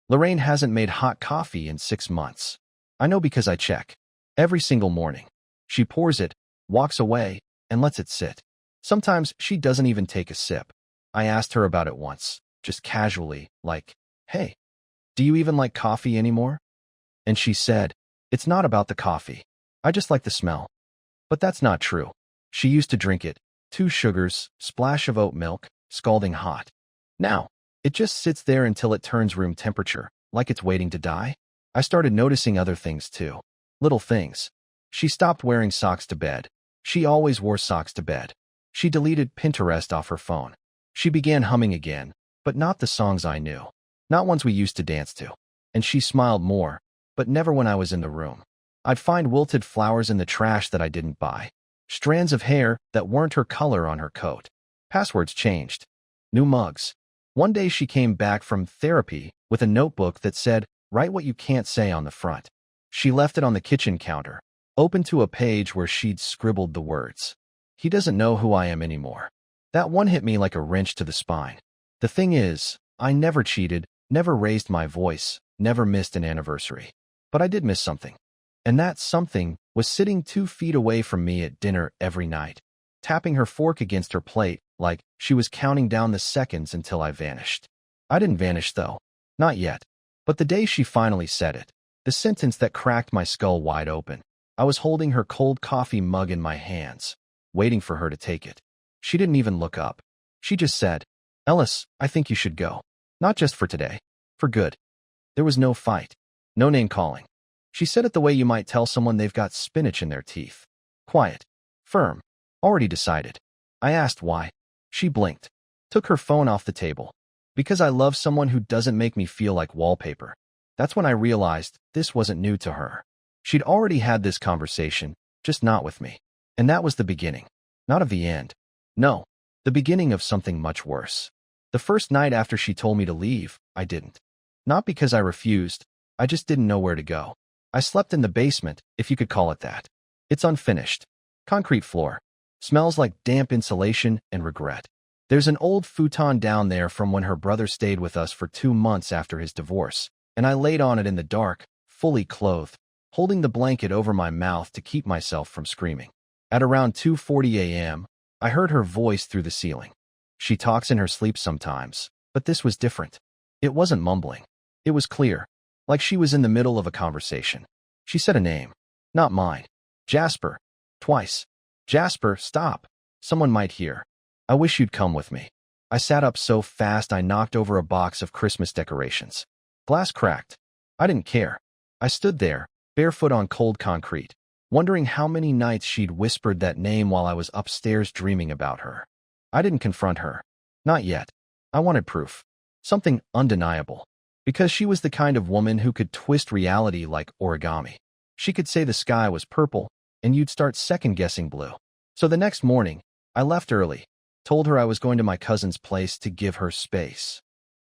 Lorraine hasn't made hot coffee in 6 months. I know because I check. Every single morning. She pours it, walks away, and lets it sit. Sometimes she doesn't even take a sip. I asked her about it once, just casually, like, hey, do you even like coffee anymore? And she said, it's not about the coffee. I just like the smell. But that's not true. She used to drink it, 2 sugars, splash of oat milk, scalding hot. Now, it just sits there until it turns room temperature, like it's waiting to die. I started noticing other things too. Little things. She stopped wearing socks to bed. She always wore socks to bed. She deleted Pinterest off her phone. She began humming again, but not the songs I knew. Not ones we used to dance to. And she smiled more, but never when I was in the room. I'd find wilted flowers in the trash that I didn't buy. Strands of hair that weren't her color on her coat. Passwords changed. New mugs. One day she came back from therapy with a notebook that said, write what you can't say on the front. She left it on the kitchen counter, open to a page where she'd scribbled the words. He doesn't know who I am anymore. That one hit me like a wrench to the spine. The thing is, I never cheated, never raised my voice, never missed an anniversary. But I did miss something. And that something was sitting 2 feet away from me at dinner every night, tapping her fork against her plate like she was counting down the seconds until I vanished. I didn't vanish, though. Not yet. But the day she finally said it, the sentence that cracked my skull wide open, I was holding her cold coffee mug in my hands, waiting for her to take it. She didn't even look up. She just said, Ellis, I think you should go. Not just for today. For good. There was no fight. No name calling. She said it the way you might tell someone they've got spinach in their teeth. Quiet. Firm. Already decided. I asked why. She blinked. Took her phone off the table. Because I love someone who doesn't make me feel like wallpaper. That's when I realized this wasn't new to her. She'd already had this conversation, just not with me. And that was the beginning. Not of the end. No. The beginning of something much worse. The first night after she told me to leave, I didn't. Not because I refused. I just didn't know where to go. I slept in the basement, if you could call it that. It's unfinished. Concrete floor. Smells like damp insulation and regret. There's an old futon down there from when her brother stayed with us for 2 months after his divorce, and I laid on it in the dark, fully clothed, holding the blanket over my mouth to keep myself from screaming. At around 2:40 a.m., I heard her voice through the ceiling. She talks in her sleep sometimes, but this was different. It wasn't mumbling. It was clear. Like she was in the middle of a conversation. She said a name. Not mine. Jasper. Twice. Jasper, stop. Someone might hear. I wish you'd come with me. I sat up so fast I knocked over a box of Christmas decorations. Glass cracked. I didn't care. I stood there, barefoot on cold concrete, wondering how many nights she'd whispered that name while I was upstairs dreaming about her. I didn't confront her. Not yet. I wanted proof. Something undeniable. Because she was the kind of woman who could twist reality like origami. She could say the sky was purple, and you'd start second-guessing blue. So the next morning, I left early, told her I was going to my cousin's place to give her space.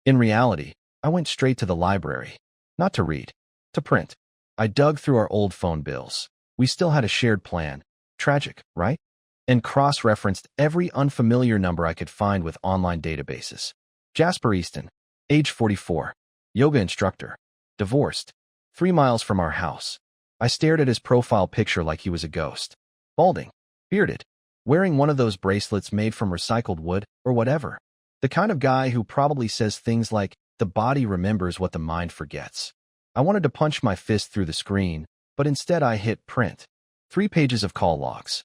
In reality, I went straight to the library. Not to read. To print. I dug through our old phone bills. We still had a shared plan. Tragic, right? And cross-referenced every unfamiliar number I could find with online databases. Jasper Easton, age 44. Yoga instructor. Divorced. 3 miles from our house. I stared at his profile picture like he was a ghost. Balding. Bearded. Wearing one of those bracelets made from recycled wood, or whatever. The kind of guy who probably says things like, the body remembers what the mind forgets. I wanted to punch my fist through the screen, but instead I hit print. 3 pages of call logs.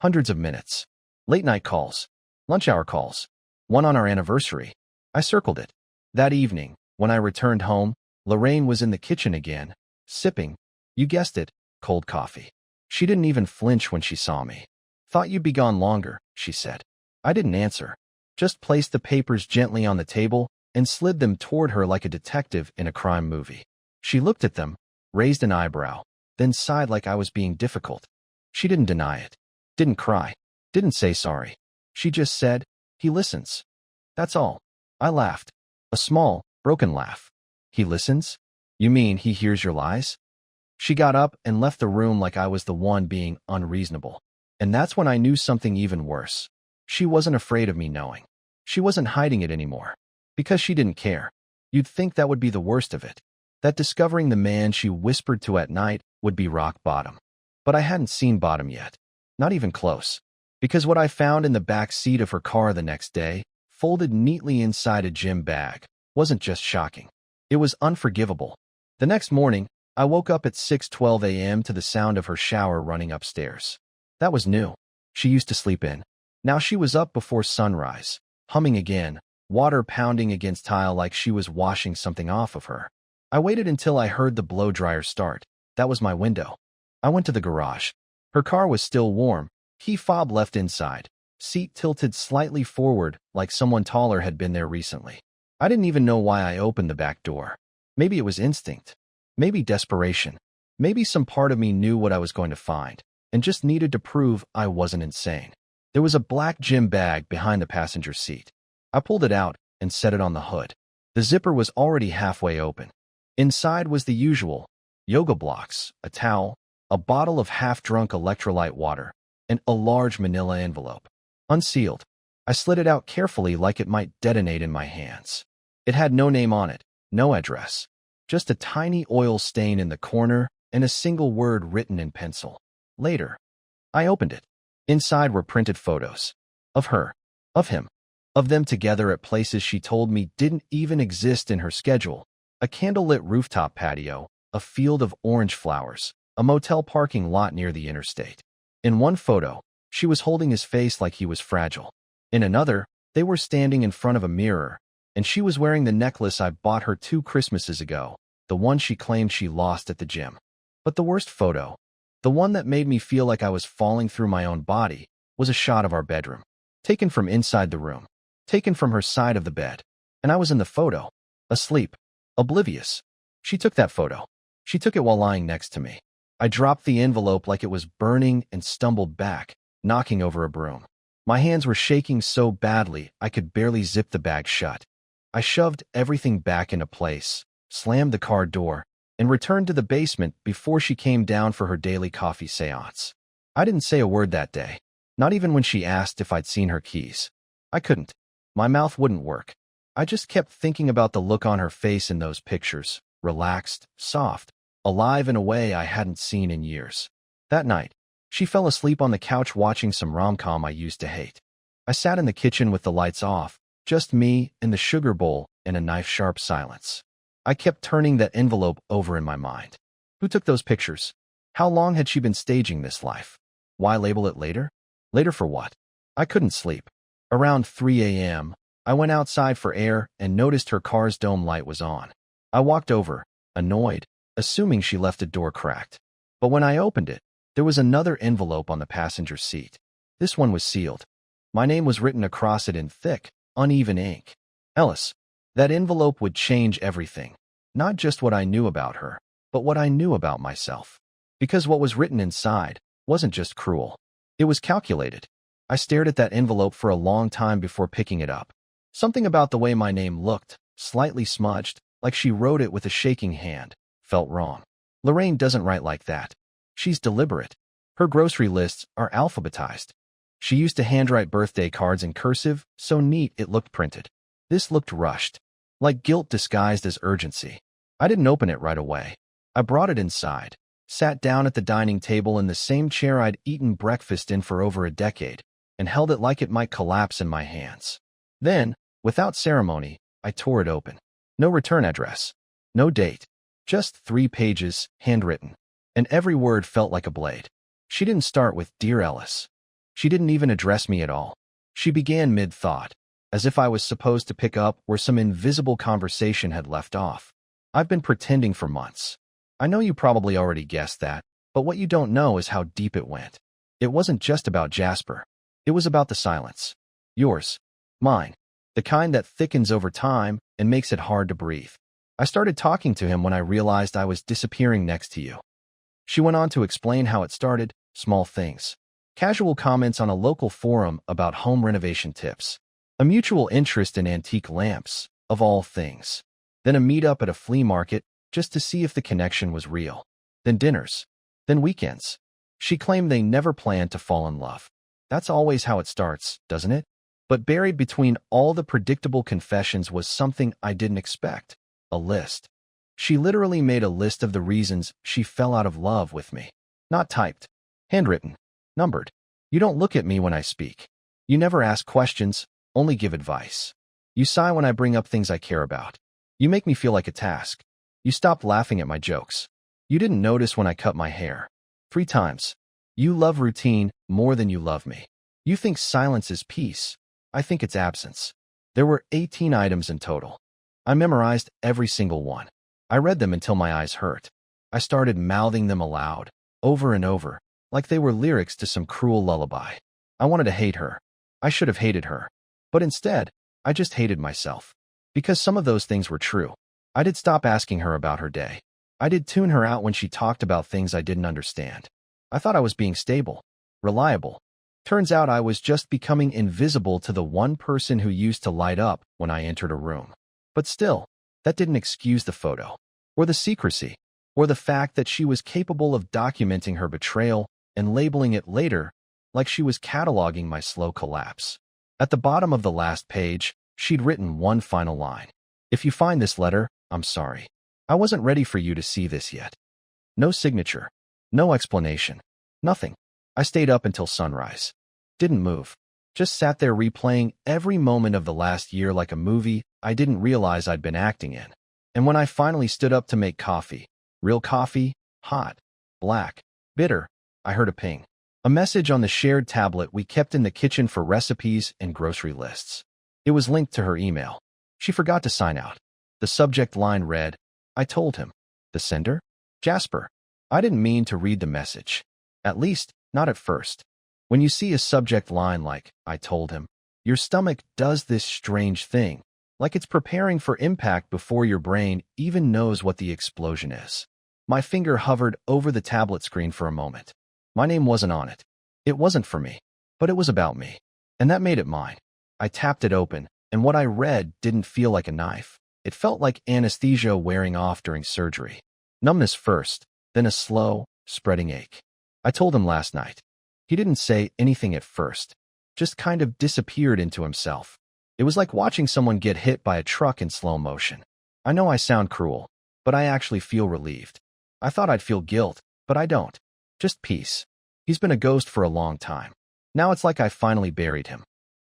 Hundreds of minutes. Late-night calls. Lunch hour calls. One on our anniversary. I circled it. That evening, when I returned home, Lorraine was in the kitchen again, sipping, you guessed it, cold coffee. She didn't even flinch when she saw me. Thought you'd be gone longer, she said. I didn't answer. Just placed the papers gently on the table and slid them toward her like a detective in a crime movie. She looked at them, raised an eyebrow, then sighed like I was being difficult. She didn't deny it. Didn't cry. Didn't say sorry. She just said, he listens. That's all. I laughed. A small, broken laugh. He listens? You mean he hears your lies? She got up and left the room like I was the one being unreasonable. And that's when I knew something even worse. She wasn't afraid of me knowing. She wasn't hiding it anymore. Because she didn't care. You'd think that would be the worst of it, that discovering the man she whispered to at night would be rock bottom. But I hadn't seen bottom yet, not even close, because what I found in the back seat of her car the next day, folded neatly inside a gym bag, wasn't just shocking. It was unforgivable. The next morning, I woke up at 6:12 a.m. to the sound of her shower running upstairs. That was new. She used to sleep in. Now she was up before sunrise, humming again, water pounding against tile like she was washing something off of her. I waited until I heard the blow dryer start. That was my window. I went to the garage. Her car was still warm, key fob left inside, seat tilted slightly forward like someone taller had been there recently. I didn't even know why I opened the back door. Maybe it was instinct. Maybe desperation. Maybe some part of me knew what I was going to find and just needed to prove I wasn't insane. There was a black gym bag behind the passenger seat. I pulled it out and set it on the hood. The zipper was already halfway open. Inside was the usual: yoga blocks, a towel, a bottle of half-drunk electrolyte water, and a large manila envelope. Unsealed, I slid it out carefully like it might detonate in my hands. It had no name on it, no address, just a tiny oil stain in the corner and a single word written in pencil. Later. I opened it. Inside were printed photos. Of her. Of him. Of them together at places she told me didn't even exist in her schedule. A candlelit rooftop patio, a field of orange flowers, a motel parking lot near the interstate. In one photo, she was holding his face like he was fragile. In another, they were standing in front of a mirror, and she was wearing the necklace I bought her 2 Christmases ago, the one she claimed she lost at the gym. But the worst photo, the one that made me feel like I was falling through my own body, was a shot of our bedroom, taken from inside the room, taken from her side of the bed, and I was in the photo, asleep, oblivious. She took that photo. She took it while lying next to me. I dropped the envelope like it was burning and stumbled back, knocking over a broom. My hands were shaking so badly I could barely zip the bag shut. I shoved everything back into place, slammed the car door, and returned to the basement before she came down for her daily coffee seance. I didn't say a word that day, not even when she asked if I'd seen her keys. I couldn't. My mouth wouldn't work. I just kept thinking about the look on her face in those pictures, relaxed, soft, alive in a way I hadn't seen in years. That night, she fell asleep on the couch watching some rom-com I used to hate. I sat in the kitchen with the lights off, just me and the sugar bowl in a knife-sharp silence. I kept turning that envelope over in my mind. Who took those pictures? How long had she been staging this life? Why label it later? Later for what? I couldn't sleep. Around 3 a.m., I went outside for air and noticed her car's dome light was on. I walked over, annoyed, assuming she left the door cracked. But when I opened it, there was another envelope on the passenger seat. This one was sealed. My name was written across it in thick, uneven ink. Ellis. That envelope would change everything. Not just what I knew about her, but what I knew about myself. Because what was written inside wasn't just cruel. It was calculated. I stared at that envelope for a long time before picking it up. Something about the way my name looked, slightly smudged, like she wrote it with a shaking hand, felt wrong. Lorraine doesn't write like that. She's deliberate. Her grocery lists are alphabetized. She used to handwrite birthday cards in cursive, so neat it looked printed. This looked rushed, like guilt disguised as urgency. I didn't open it right away. I brought it inside, sat down at the dining table in the same chair I'd eaten breakfast in for over a decade, and held it like it might collapse in my hands. Then, without ceremony, I tore it open. No return address. No date. Just 3 pages, handwritten. And every word felt like a blade. She didn't start with "Dear Ellis." She didn't even address me at all. She began mid-thought, as if I was supposed to pick up where some invisible conversation had left off. I've been pretending for months. I know you probably already guessed that, but what you don't know is how deep it went. It wasn't just about Jasper. It was about the silence. Yours. Mine. The kind that thickens over time and makes it hard to breathe. I started talking to him when I realized I was disappearing next to you. She went on to explain how it started, small things. Casual comments on a local forum about home renovation tips. A mutual interest in antique lamps, of all things. Then a meetup at a flea market, just to see if the connection was real. Then dinners. Then weekends. She claimed they never planned to fall in love. That's always how it starts, doesn't it? But buried between all the predictable confessions was something I didn't expect. A list. She literally made a list of the reasons she fell out of love with me. Not typed. Handwritten. Numbered. You don't look at me when I speak. You never ask questions, only give advice. You sigh when I bring up things I care about. You make me feel like a task. You stopped laughing at my jokes. You didn't notice when I cut my hair. 3 times. You love routine more than you love me. You think silence is peace. I think it's absence. There were 18 items in total. I memorized every single one. I read them until my eyes hurt. I started mouthing them aloud, over and over, like they were lyrics to some cruel lullaby. I wanted to hate her. I should have hated her. But instead, I just hated myself. Because some of those things were true. I did stop asking her about her day. I did tune her out when she talked about things I didn't understand. I thought I was being stable, reliable. Turns out I was just becoming invisible to the one person who used to light up when I entered a room. But still, that didn't excuse the photo, or the secrecy, or the fact that she was capable of documenting her betrayal and labeling it later like she was cataloging my slow collapse. At the bottom of the last page, she'd written one final line. If you find this letter, I'm sorry. I wasn't ready for you to see this yet. No signature. No explanation. Nothing. I stayed up until sunrise. Didn't move. Just sat there replaying every moment of the last year like a movie I didn't realize I'd been acting in. And when I finally stood up to make coffee, real coffee, hot, black, bitter, I heard a ping. A message on the shared tablet we kept in the kitchen for recipes and grocery lists. It was linked to her email. She forgot to sign out. The subject line read, I told him. The sender? Jasper. I didn't mean to read the message. At least, not at first. When you see a subject line like, I told him, your stomach does this strange thing, like it's preparing for impact before your brain even knows what the explosion is. My finger hovered over the tablet screen for a moment. My name wasn't on it. It wasn't for me, but it was about me. And that made it mine. I tapped it open, and what I read didn't feel like a knife. It felt like anesthesia wearing off during surgery. Numbness first, then a slow, spreading ache. I told him last night. He didn't say anything at first, just kind of disappeared into himself. It was like watching someone get hit by a truck in slow motion. I know I sound cruel, but I actually feel relieved. I thought I'd feel guilt, but I don't. Just peace. He's been a ghost for a long time. Now it's like I finally buried him.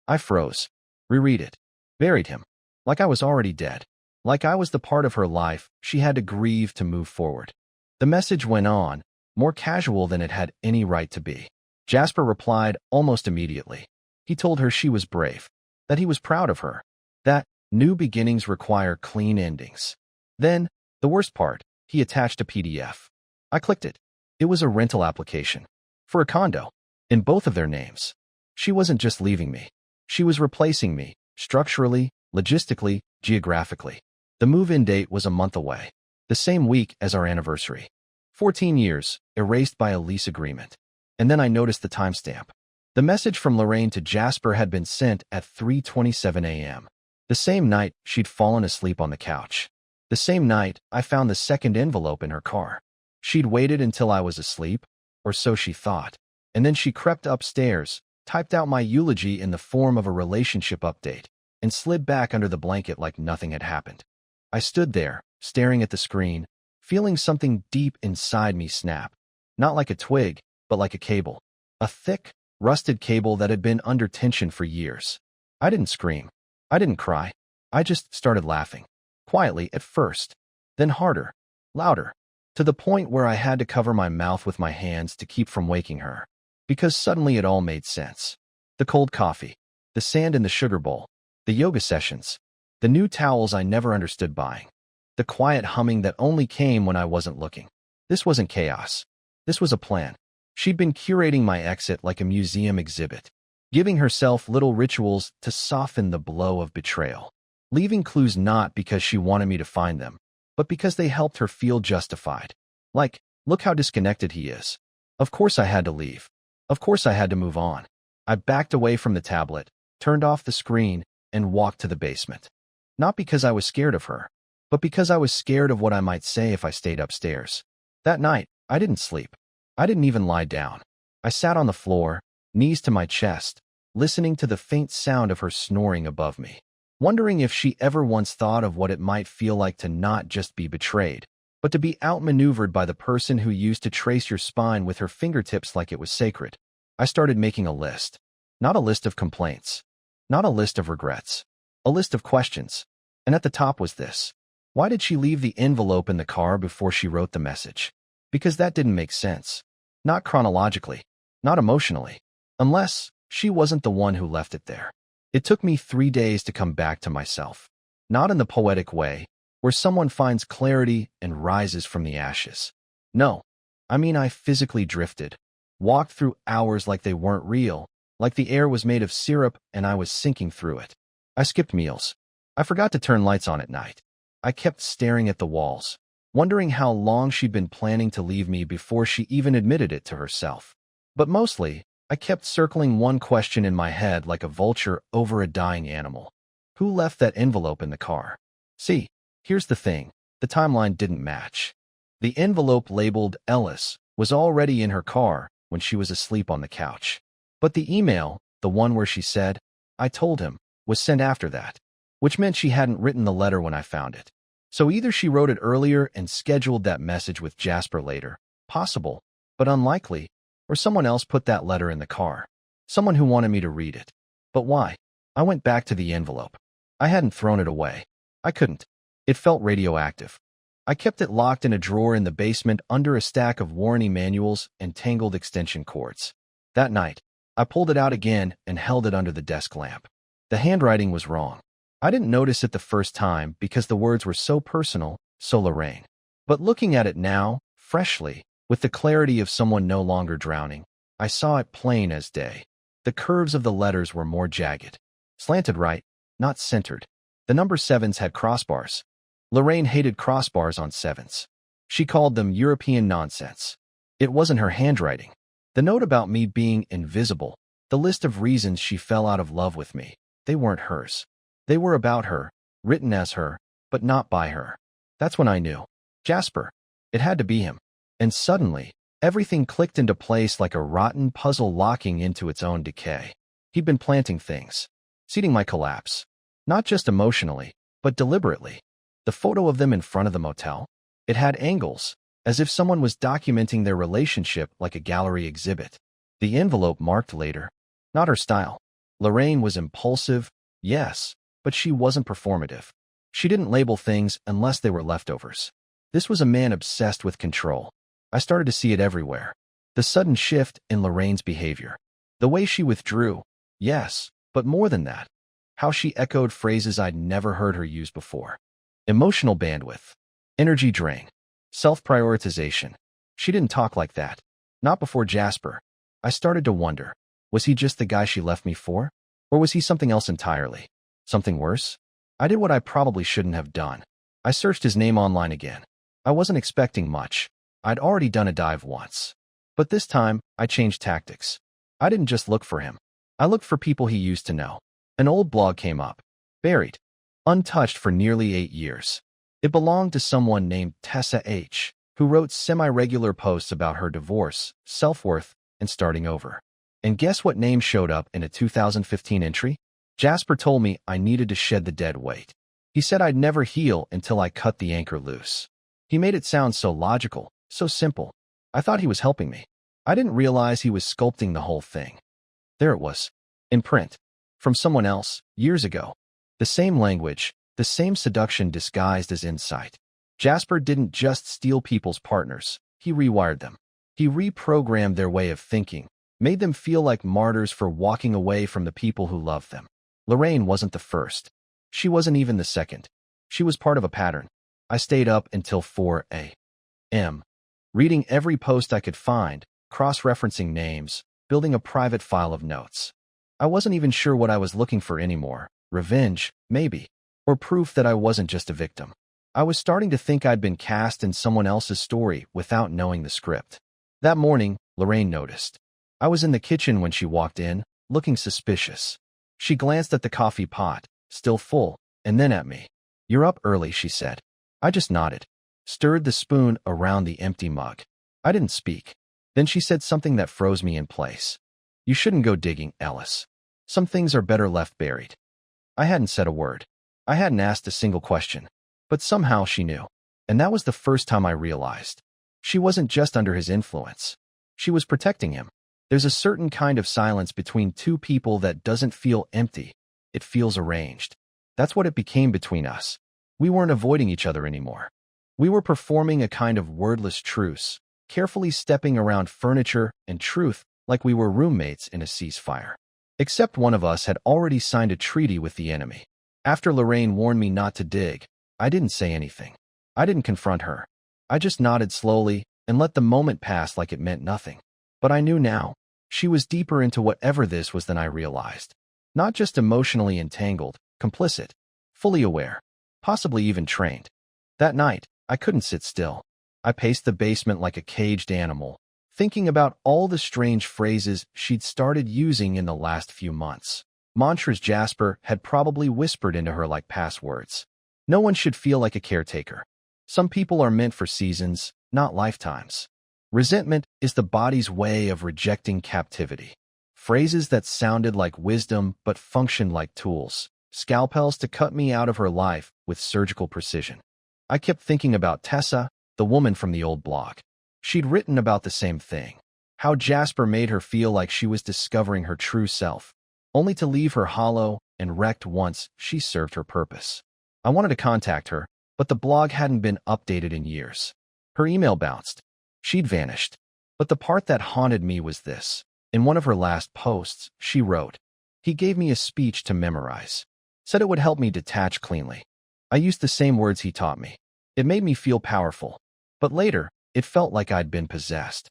I froze. Reread it. Buried him. Like I was already dead. Like I was the part of her life she had to grieve to move forward. The message went on, more casual than it had any right to be. Jasper replied almost immediately. He told her she was brave, that he was proud of her, that new beginnings require clean endings. Then, the worst part, he attached a PDF. I clicked it. It was a rental application. For a condo. In both of their names. She wasn't just leaving me. She was replacing me, structurally, logistically, geographically. The move-in date was a month away. The same week as our anniversary. 14 years, erased by a lease agreement. And then I noticed the timestamp. The message from Lorraine to Jasper had been sent at 3:27 a.m. The same night she'd fallen asleep on the couch. The same night I found the second envelope in her car. She'd waited until I was asleep, or so she thought. And then she crept upstairs, typed out my eulogy in the form of a relationship update, and slid back under the blanket like nothing had happened. I stood there, staring at the screen, feeling something deep inside me snap. Not like a twig, but like a cable. A thick, rusted cable that had been under tension for years. I didn't scream. I didn't cry. I just started laughing. Quietly at first. Then harder. Louder. To the point where I had to cover my mouth with my hands to keep from waking her. Because suddenly it all made sense. The cold coffee. The sand in the sugar bowl. The yoga sessions. The new towels I never understood buying. The quiet humming that only came when I wasn't looking. This wasn't chaos. This was a plan. She'd been curating my exit like a museum exhibit, giving herself little rituals to soften the blow of betrayal, leaving clues not because she wanted me to find them, but because they helped her feel justified. Like, look how disconnected he is. Of course I had to leave. Of course I had to move on. I backed away from the tablet, turned off the screen, and walked to the basement. Not because I was scared of her, but because I was scared of what I might say if I stayed upstairs. That night, I didn't sleep. I didn't even lie down. I sat on the floor, knees to my chest, listening to the faint sound of her snoring above me, wondering if she ever once thought of what it might feel like to not just be betrayed, but to be outmaneuvered by the person who used to trace your spine with her fingertips like it was sacred. I started making a list. Not a list of complaints. Not a list of regrets. A list of questions. And at the top was this. Why did she leave the envelope in the car before she wrote the message? Because that didn't make sense. Not chronologically. Not emotionally. Unless she wasn't the one who left it there. It took me 3 days to come back to myself. Not in the poetic way, where someone finds clarity and rises from the ashes. No, I mean I physically drifted, walked through hours like they weren't real, like the air was made of syrup and I was sinking through it. I skipped meals. I forgot to turn lights on at night. I kept staring at the walls, wondering how long she'd been planning to leave me before she even admitted it to herself. But mostly, I kept circling one question in my head like a vulture over a dying animal. Who left that envelope in the car? See, here's the thing. The timeline didn't match. The envelope labeled Ellis was already in her car when she was asleep on the couch. But the email, the one where she said, "I told him," was sent after that, which meant she hadn't written the letter when I found it. So either she wrote it earlier and scheduled that message with Jasper later, possible, but unlikely, or someone else put that letter in the car. Someone who wanted me to read it. But why? I went back to the envelope. I hadn't thrown it away. I couldn't. It felt radioactive. I kept it locked in a drawer in the basement under a stack of warranty manuals and tangled extension cords. That night, I pulled it out again and held it under the desk lamp. The handwriting was wrong. I didn't notice it the first time because the words were so personal, so Lorraine. But looking at it now, freshly, with the clarity of someone no longer drowning, I saw it plain as day. The curves of the letters were more jagged. Slanted right, not centered. The number 7s had crossbars. Lorraine hated crossbars on 7s. She called them European nonsense. It wasn't her handwriting. The note about me being invisible, the list of reasons she fell out of love with me, they weren't hers. They were about her, written as her, but not by her. That's when I knew. Jasper. It had to be him. And suddenly, everything clicked into place like a rotten puzzle locking into its own decay. He'd been planting things, seeding my collapse. Not just emotionally, but deliberately. The photo of them in front of the motel, it had angles, as if someone was documenting their relationship like a gallery exhibit. The envelope marked later. Not her style. Lorraine was impulsive, yes, but she wasn't performative. She didn't label things unless they were leftovers. This was a man obsessed with control. I started to see it everywhere. The sudden shift in Lorraine's behavior. The way she withdrew. Yes, but more than that. How she echoed phrases I'd never heard her use before. Emotional bandwidth. Energy drain. Self-prioritization. She didn't talk like that. Not before Jasper. I started to wonder, was he just the guy she left me for? Or was he something else entirely? Something worse? I did what I probably shouldn't have done. I searched his name online again. I wasn't expecting much. I'd already done a dive once. But this time, I changed tactics. I didn't just look for him. I looked for people he used to know. An old blog came up. Buried. Untouched for nearly 8 years. It belonged to someone named Tessa H., who wrote semi-regular posts about her divorce, self-worth, and starting over. And guess what name showed up in a 2015 entry? Jasper told me I needed to shed the dead weight. He said I'd never heal until I cut the anchor loose. He made it sound so logical, so simple. I thought he was helping me. I didn't realize he was sculpting the whole thing. There it was. In print. From someone else, years ago. The same language, the same seduction disguised as insight. Jasper didn't just steal people's partners. He rewired them. He reprogrammed their way of thinking, made them feel like martyrs for walking away from the people who loved them. Lorraine wasn't the first. She wasn't even the second. She was part of a pattern. I stayed up until 4 a.m., reading every post I could find, cross-referencing names, building a private file of notes. I wasn't even sure what I was looking for anymore. Revenge, maybe, or proof that I wasn't just a victim. I was starting to think I'd been cast in someone else's story without knowing the script. That morning, Lorraine noticed. I was in the kitchen when she walked in, looking suspicious. She glanced at the coffee pot, still full, and then at me. "You're up early," she said. I just nodded, stirred the spoon around the empty mug. I didn't speak. Then she said something that froze me in place. "You shouldn't go digging, Ellis." Some things are better left buried. I hadn't said a word. I hadn't asked a single question. But somehow she knew. And that was the first time I realized. She wasn't just under his influence. She was protecting him. There's a certain kind of silence between two people that doesn't feel empty. It feels arranged. That's what it became between us. We weren't avoiding each other anymore. We were performing a kind of wordless truce, carefully stepping around furniture and truth like we were roommates in a ceasefire. Except one of us had already signed a treaty with the enemy. After Lorraine warned me not to dig, I didn't say anything. I didn't confront her. I just nodded slowly and let the moment pass like it meant nothing. But I knew now. She was deeper into whatever this was than I realized. Not just emotionally entangled, complicit, fully aware, possibly even trained. That night, I couldn't sit still. I paced the basement like a caged animal, thinking about all the strange phrases she'd started using in the last few months. Mantras Jasper had probably whispered into her like passwords. No one should feel like a caretaker. Some people are meant for seasons, not lifetimes. Resentment is the body's way of rejecting captivity. Phrases that sounded like wisdom but functioned like tools. Scalpels to cut me out of her life with surgical precision. I kept thinking about Tessa, the woman from the old blog. She'd written about the same thing. How Jasper made her feel like she was discovering her true self, only to leave her hollow and wrecked once she served her purpose. I wanted to contact her, but the blog hadn't been updated in years. Her email bounced. She'd vanished. But the part that haunted me was this. In one of her last posts, she wrote, "He gave me a speech to memorize. Said it would help me detach cleanly. I used the same words he taught me. It made me feel powerful. But later, it felt like I'd been possessed."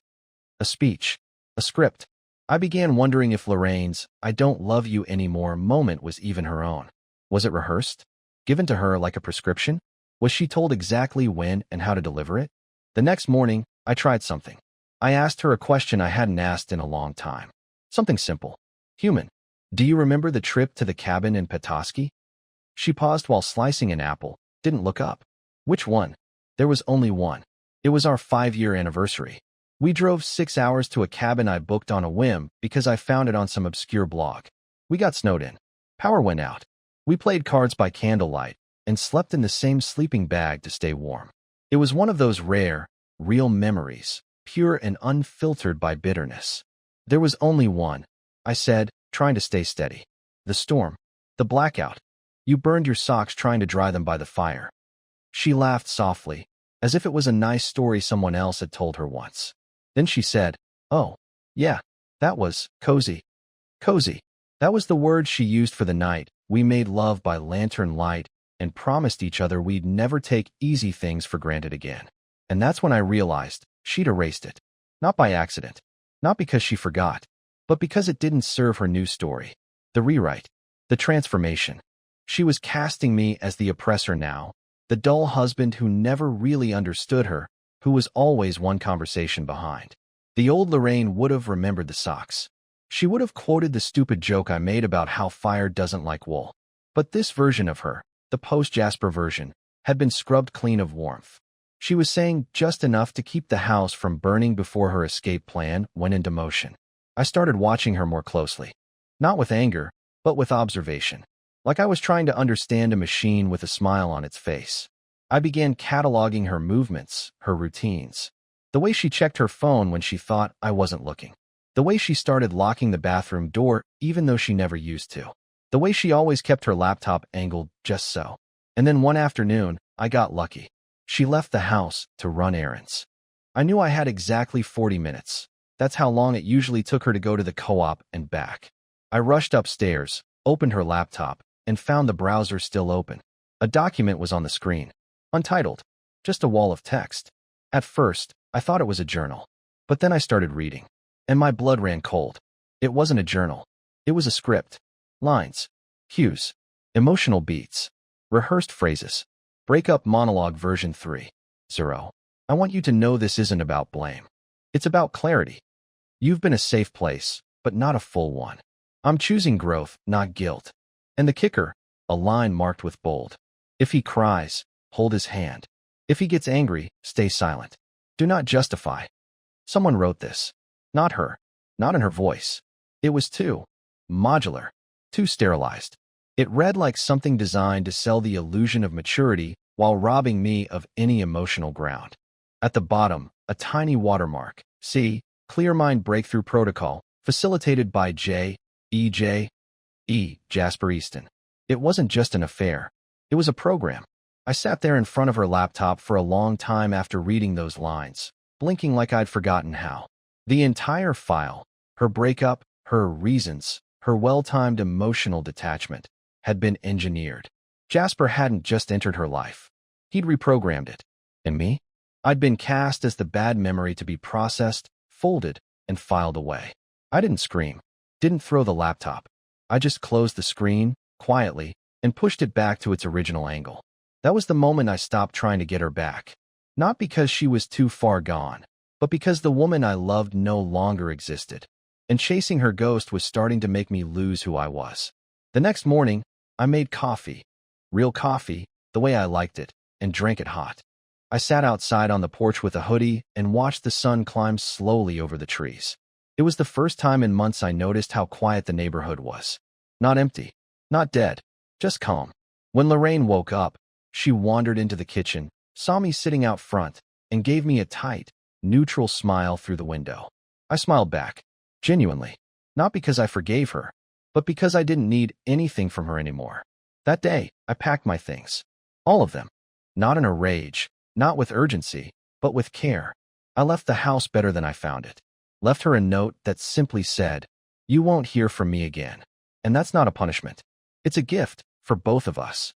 A speech. A script. I began wondering if Lorraine's "I don't love you anymore" moment was even her own. Was it rehearsed? Given to her like a prescription? Was she told exactly when and how to deliver it? The next morning, I tried something. I asked her a question I hadn't asked in a long time. Something simple. Human. Do you remember the trip to the cabin in Petoskey? She paused while slicing an apple, didn't look up. Which one? There was only one. It was our 5-year anniversary. We drove 6 hours to a cabin I booked on a whim because I found it on some obscure blog. We got snowed in. Power went out. We played cards by candlelight and slept in the same sleeping bag to stay warm. It was one of those rare, real memories, pure and unfiltered by bitterness. There was only one, I said, trying to stay steady. The storm. The blackout. You burned your socks trying to dry them by the fire. She laughed softly, as if it was a nice story someone else had told her once. Then she said, "Oh, yeah, that was cozy." Cozy. That was the word she used for the night. We made love by lantern light and promised each other we'd never take easy things for granted again. And that's when I realized she'd erased it. Not by accident. Not because she forgot. But because it didn't serve her new story. The rewrite. The transformation. She was casting me as the oppressor now. The dull husband who never really understood her, who was always one conversation behind. The old Lorraine would have remembered the socks. She would have quoted the stupid joke I made about how fire doesn't like wool. But this version of her, the post-Jasper version, had been scrubbed clean of warmth. She was saying just enough to keep the house from burning before her escape plan went into motion. I started watching her more closely. Not with anger, but with observation. Like I was trying to understand a machine with a smile on its face. I began cataloging her movements, her routines. The way she checked her phone when she thought I wasn't looking. The way she started locking the bathroom door even though she never used to. The way she always kept her laptop angled just so. And then one afternoon, I got lucky. She left the house to run errands. I knew I had exactly 40 minutes. That's how long it usually took her to go to the co-op and back. I rushed upstairs, opened her laptop, and found the browser still open. A document was on the screen. Untitled. Just a wall of text. At first, I thought it was a journal. But then I started reading. And my blood ran cold. It wasn't a journal. It was a script. Lines. Cues. Emotional beats. Rehearsed phrases. Breakup monologue version 3.0. I want you to know this isn't about blame. It's about clarity. You've been a safe place, but not a full one. I'm choosing growth, not guilt. And the kicker, a line marked with bold. If he cries, hold his hand. If he gets angry, stay silent. Do not justify. Someone wrote this. Not her. Not in her voice. It was too modular. too sterilized. It read like something designed to sell the illusion of maturity while robbing me of any emotional ground. At the bottom, a tiny watermark. See, Clear Mind Breakthrough Protocol, facilitated by Jasper Easton. It wasn't just an affair. It was a program. I sat there in front of her laptop for a long time after reading those lines, blinking like I'd forgotten how. The entire file, her breakup, her reasons, her well-timed emotional detachment, had been engineered. Jasper hadn't just entered her life. He'd reprogrammed it. And me? I'd been cast as the bad memory to be processed, folded, and filed away. I didn't scream, didn't throw the laptop. I just closed the screen, quietly, and pushed it back to its original angle. That was the moment I stopped trying to get her back. Not because she was too far gone, but because the woman I loved no longer existed. And chasing her ghost was starting to make me lose who I was. The next morning, I made coffee. Real coffee, the way I liked it, and drank it hot. I sat outside on the porch with a hoodie and watched the sun climb slowly over the trees. It was the first time in months I noticed how quiet the neighborhood was. Not empty, not dead, just calm. When Lorraine woke up, she wandered into the kitchen, saw me sitting out front, and gave me a tight, neutral smile through the window. I smiled back, genuinely, not because I forgave her, but because I didn't need anything from her anymore. That day, I packed my things. All of them. Not in a rage, not with urgency, but with care. I left the house better than I found it. Left her a note that simply said, "You won't hear from me again." And that's not a punishment. It's a gift for both of us.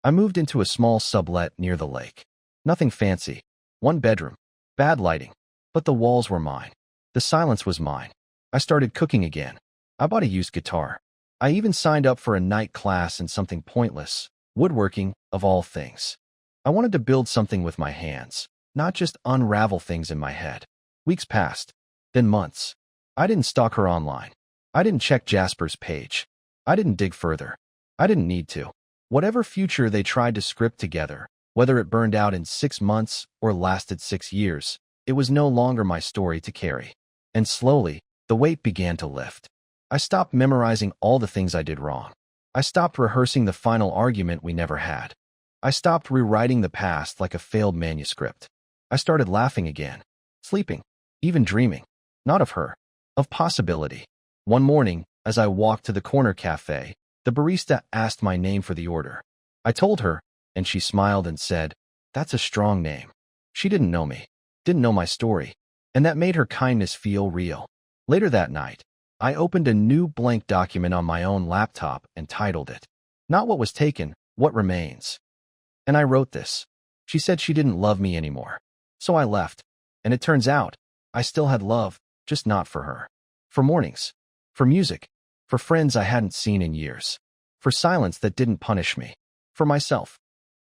I moved into a small sublet near the lake. Nothing fancy. One bedroom. Bad lighting. But the walls were mine. The silence was mine. I started cooking again. I bought a used guitar. I even signed up for a night class in something pointless, woodworking, of all things. I wanted to build something with my hands, not just unravel things in my head. Weeks passed, then months. I didn't stalk her online. I didn't check Jasper's page. I didn't dig further. I didn't need to. Whatever future they tried to script together, whether it burned out in 6 months or lasted 6 years, it was no longer my story to carry. And slowly, the weight began to lift. I stopped memorizing all the things I did wrong. I stopped rehearsing the final argument we never had. I stopped rewriting the past like a failed manuscript. I started laughing again, sleeping, even dreaming. Not of her, of possibility. One morning, as I walked to the corner cafe, the barista asked my name for the order. I told her, and she smiled and said, "That's a strong name." She didn't know me, didn't know my story, and that made her kindness feel real. Later that night, I opened a new blank document on my own laptop and titled it, "Not What Was Taken, What Remains." And I wrote this. She said she didn't love me anymore. So I left, and it turns out, I still had love, just not for her. For mornings, for music, for friends I hadn't seen in years, for silence that didn't punish me, for myself.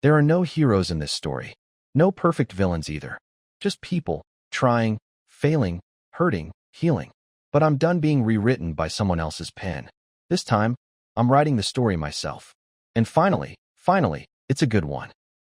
There are no heroes in this story, no perfect villains either, just people, trying, failing, hurting, healing. But I'm done being rewritten by someone else's pen. This time, I'm writing the story myself. And finally, it's a good one.